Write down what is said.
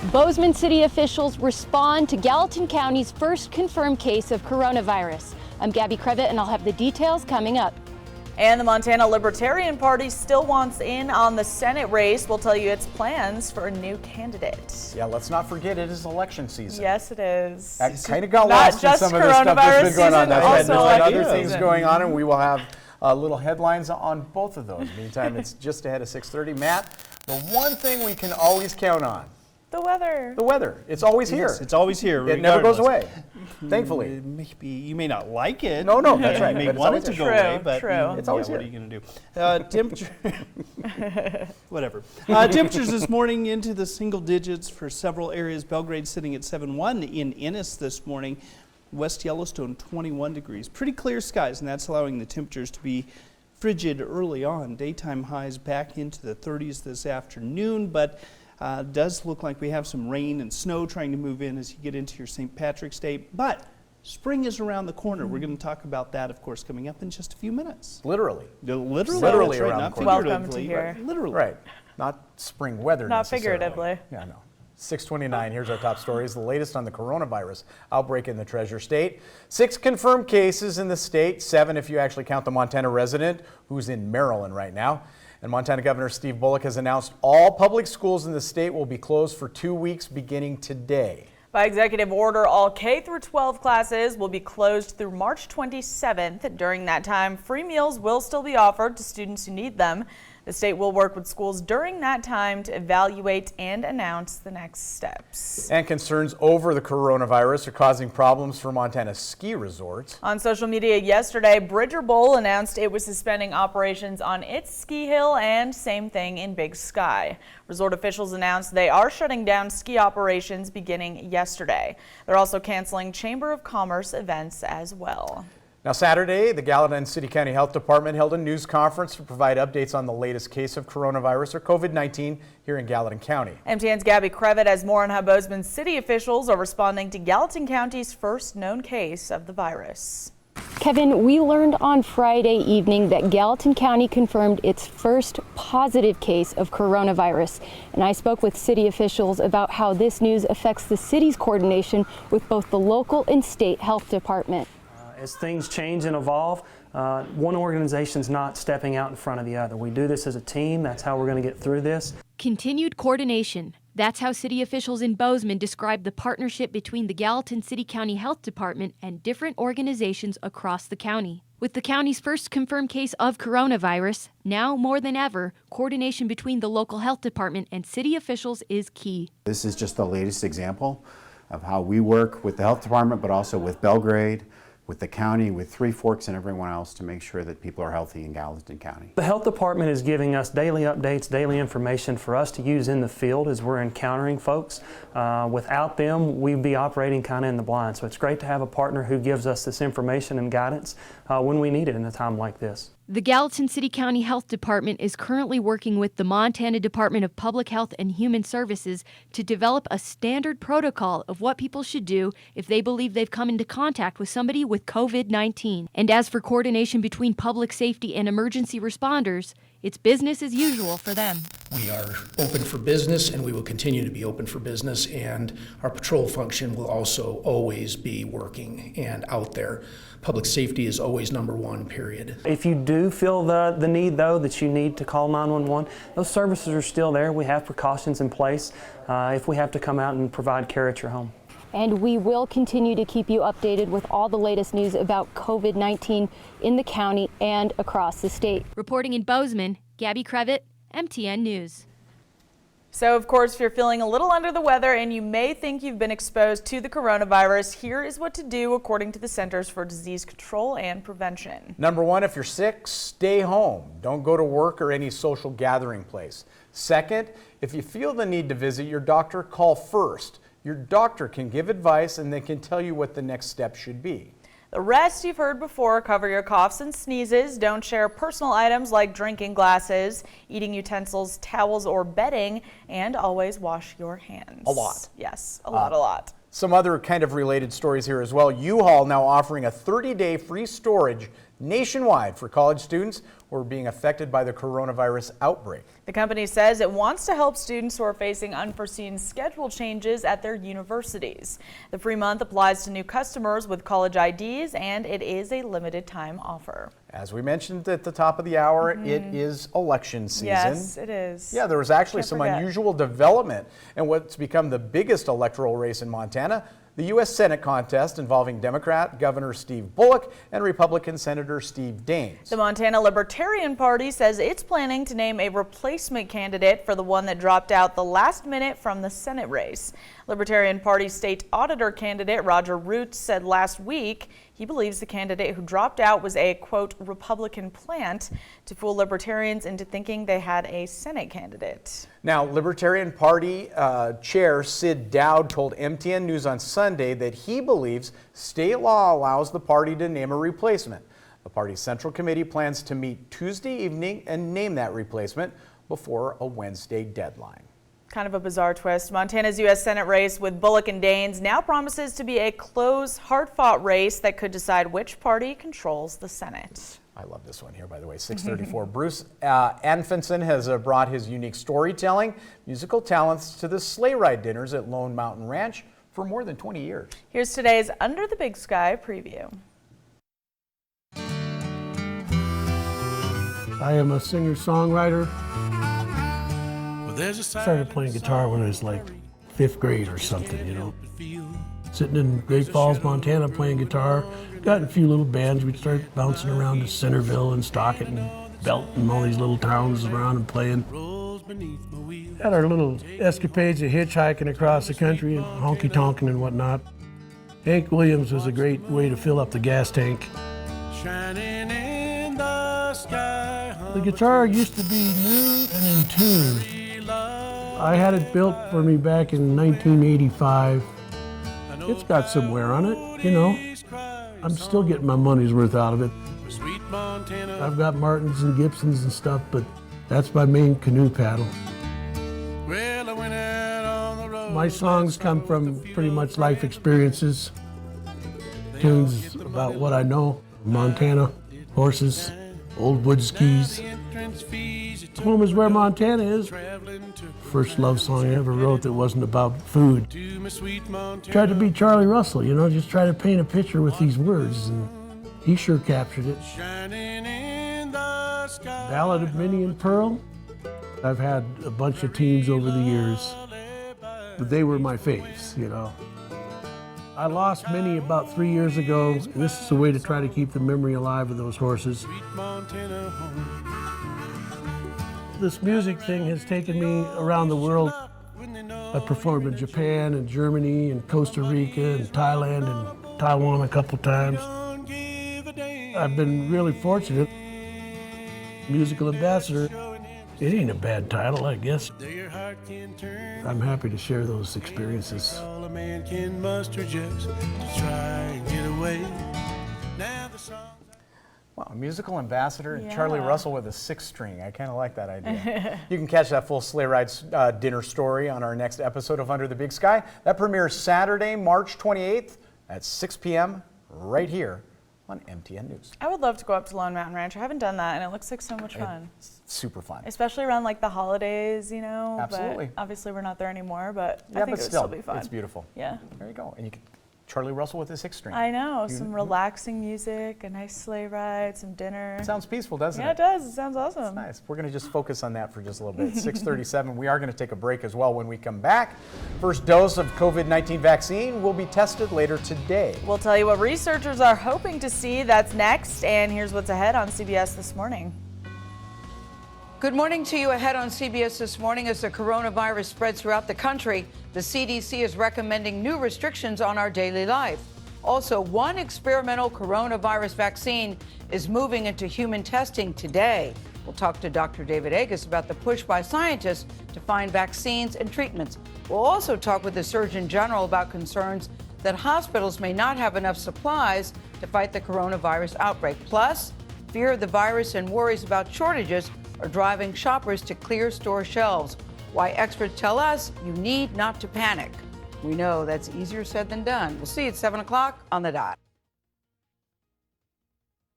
Bozeman city officials respond to Gallatin County's first confirmed case of coronavirus. I'm Gabby Crevitt, and I'll have the details coming up. And the Montana Libertarian Party still wants in on the Senate race. We'll tell you its plans for a new candidate. Yeah, let's not forget it is election season. Yes, it is. That kind of got lost in some of the stuff that's been going on. That's right. There's other things going on, and we will have little headlines on both of those. Meantime, it's just ahead of 6:30. Matt, the one thing we can always count on. The weather. The weather. It's always here. Yes, it's always here. It never goes away, thankfully. Maybe you may not like it. No, that's right. You may want it to go away, but it's always here. What are you going to do? Temperature, whatever. Temperatures this morning into the single digits for several areas. Belgrade sitting at 7.1 in Ennis this morning. West Yellowstone 21 degrees. Pretty clear skies, and that's allowing the temperatures to be frigid early on. Daytime highs back into the 30s this afternoon, but does look like we have some rain and snow trying to move in as you get into your St. Patrick's Day. But spring is around the corner. We're going to talk about that, of course, coming up in just a few minutes. Literally. Literally around not the corner. Welcome to here. Right, literally. Right. Not spring weather Not necessarily. figuratively. Yeah, no. 6:29, here's our top stories. The latest on the coronavirus outbreak in the Treasure State. 6 confirmed cases in the state, 7 if you actually count the Montana resident who's in Maryland right now. And Montana Governor Steve Bullock has announced all public schools in the state will be closed for 2 weeks beginning today. By executive order, all K through 12 classes will be closed through March 27th. During that time, free meals will still be offered to students who need them. The state will work with schools during that time to evaluate and announce the next steps. And concerns over the coronavirus are causing problems for Montana ski resorts. On social media yesterday, Bridger Bowl announced it was suspending operations on its ski hill, and same thing in Big Sky. Resort officials announced they are shutting down ski operations beginning yesterday. They're also canceling Chamber of Commerce events as well. Now Saturday, the Gallatin City County Health Department held a news conference to provide updates on the latest case of coronavirus or COVID-19 here in Gallatin County. MTN's Gabby Crevitt has more on how Bozeman city officials are responding to Gallatin County's first known case of the virus. Kevin, we learned on Friday evening that Gallatin County confirmed its first positive case of coronavirus. And I spoke with city officials about how this news affects the city's coordination with both the local and state health department. As things change and evolve, one organization's not stepping out in front of the other. We do this as a team. That's how we're going to get through this. Continued coordination. That's how city officials in Bozeman describe the partnership between the Gallatin City County Health Department and different organizations across the county. With the county's first confirmed case of coronavirus, now more than ever, coordination between the local health department and city officials is key. This is just the latest example of how we work with the health department, but also with Belgrade, with the county, with Three Forks, and everyone else to make sure that people are healthy in Gallatin County. The health department is giving us daily updates, daily information for us to use in the field as we're encountering folks. Without them, we'd be operating kind of in the blind. So it's great to have a partner who gives us this information and guidance when we need it in a time like this. The Gallatin City County Health Department is currently working with the Montana Department of Public Health and Human Services to develop a standard protocol of what people should do if they believe they've come into contact with somebody with COVID-19. And as for coordination between public safety and emergency responders, it's business as usual for them. We are open for business, and we will continue to be open for business, and our patrol function will also always be working and out there. Public safety is always number one, period. If you do feel the need, though, that you need to call 911, those services are still there. We have precautions in place if we have to come out and provide care at your home. And we will continue to keep you updated with all the latest news about COVID-19 in the county and across the state. Reporting in Bozeman, Gabby Crevitt, MTN News. So, of course, if you're feeling a little under the weather and you may think you've been exposed to the coronavirus, here is what to do according to the Centers for Disease Control and Prevention. Number 1, if you're sick, stay home. Don't go to work or any social gathering place. Second, if you feel the need to visit your doctor, call first. Your doctor can give advice and they can tell you what the next step should be. The rest you've heard before. Cover your coughs and sneezes. Don't share personal items like drinking glasses, eating utensils, towels, or bedding, and always wash your hands. A lot. Yes, a lot. Some other kind of related stories here as well. U-Haul now offering a 30-day free storage nationwide for college students who are being affected by the coronavirus outbreak. The company says it wants to help students who are facing unforeseen schedule changes at their universities. The free month applies to new customers with college IDs, and it is a limited time offer. As we mentioned at the top of the hour, it is election season. Yes, it is. Yeah, there was actually Can't some forget. unusual development in what's become the biggest electoral race in Montana, the U.S. Senate contest involving Democrat Governor Steve Bullock and Republican Senator Steve Daines. The Montana Libertarian Party says it's planning to name a replacement candidate for the one that dropped out the last minute from the Senate race. Libertarian Party state auditor candidate Roger Roots said last week he believes the candidate who dropped out was a, quote, Republican plant to fool libertarians into thinking they had a Senate candidate. Now, Libertarian Party Chair Sid Dowd told MTN News on Sunday that he believes state law allows the party to name a replacement. The party's Central Committee plans to meet Tuesday evening and name that replacement before a Wednesday deadline. Kind of a bizarre twist. Montana's U.S. Senate race with Bullock and Daines now promises to be a close, hard-fought race that could decide which party controls the Senate. I love this one here, by the way, 634. Bruce Anfinson has brought his unique storytelling, musical talents to the sleigh ride dinners at Lone Mountain Ranch for more than 20 years. Here's today's Under the Big Sky preview. I am a singer-songwriter. Started playing guitar when I was like 5th grade or something, you know. Sitting in Great Falls, Montana playing guitar. Got in a few little bands. We'd start bouncing around to Centerville and Stockton and Belton and all these little towns around and playing. Had our little escapades of hitchhiking across the country and honky-tonking and whatnot. Hank Williams was a great way to fill up the gas tank. The guitar used to be new and in tune. I had it built for me back in 1985. It's got some wear on it, you know. I'm still getting my money's worth out of it. I've got Martins and Gibsons and stuff, but that's my main canoe paddle. My songs come from pretty much life experiences, tunes about what I know, Montana, horses, old wood skis. Home is where Montana is. First love song I ever wrote that wasn't about food. Tried to be Charlie Russell, you know, just try to paint a picture with these words, and he sure captured it. Ballad of Minnie and Pearl. I've had a bunch of teams over the years, but they were my faves, you know. I lost Minnie about 3 years ago. This is a way to try to keep the memory alive of those horses. This music thing has taken me around the world. I performed in Japan and Germany and Costa Rica and Thailand and Taiwan a couple times. I've been really fortunate. Musical ambassador, it ain't a bad title, I guess. I'm happy to share those experiences. Wow, musical ambassador and Charlie Russell with a 6th string. I kind of like that idea. You can catch that full Sleigh Rides dinner story on our next episode of Under the Big Sky. That premieres Saturday, March 28th at 6 p.m. right here on MTN News. I would love to go up to Lone Mountain Ranch. I haven't done that, and it looks like so much fun. It's super fun. Especially around like the holidays, you know. Absolutely. But obviously, we're not there anymore, but Yeah, I think but it would still, still be fun. it's beautiful. Yeah. There you go. And you can Charlie Russell with his 6th string. I know, some relaxing music, a nice sleigh ride, some dinner. Sounds peaceful, doesn't Yeah, it? it does. It sounds awesome. It's nice. We're going to just focus on that for just a little bit. 6:37. We are going to take a break as well when we come back. First dose of COVID-19 vaccine will be tested later today. We'll tell you what researchers are hoping to see. That's next. And here's what's ahead on CBS This Morning. Good morning to you. Ahead on CBS This Morning, as the coronavirus spreads throughout the country, the CDC is recommending new restrictions on our daily life. Also, one experimental coronavirus vaccine is moving into human testing today. We'll talk to Dr. David Agus about the push by scientists to find vaccines and treatments. We'll also talk with the Surgeon General about concerns that hospitals may not have enough supplies to fight the coronavirus outbreak. Plus, fear of the virus and worries about shortages are driving shoppers to clear store shelves. Why experts tell us you need not to panic. We know that's easier said than done. We'll see you at 7 o'clock on the dot.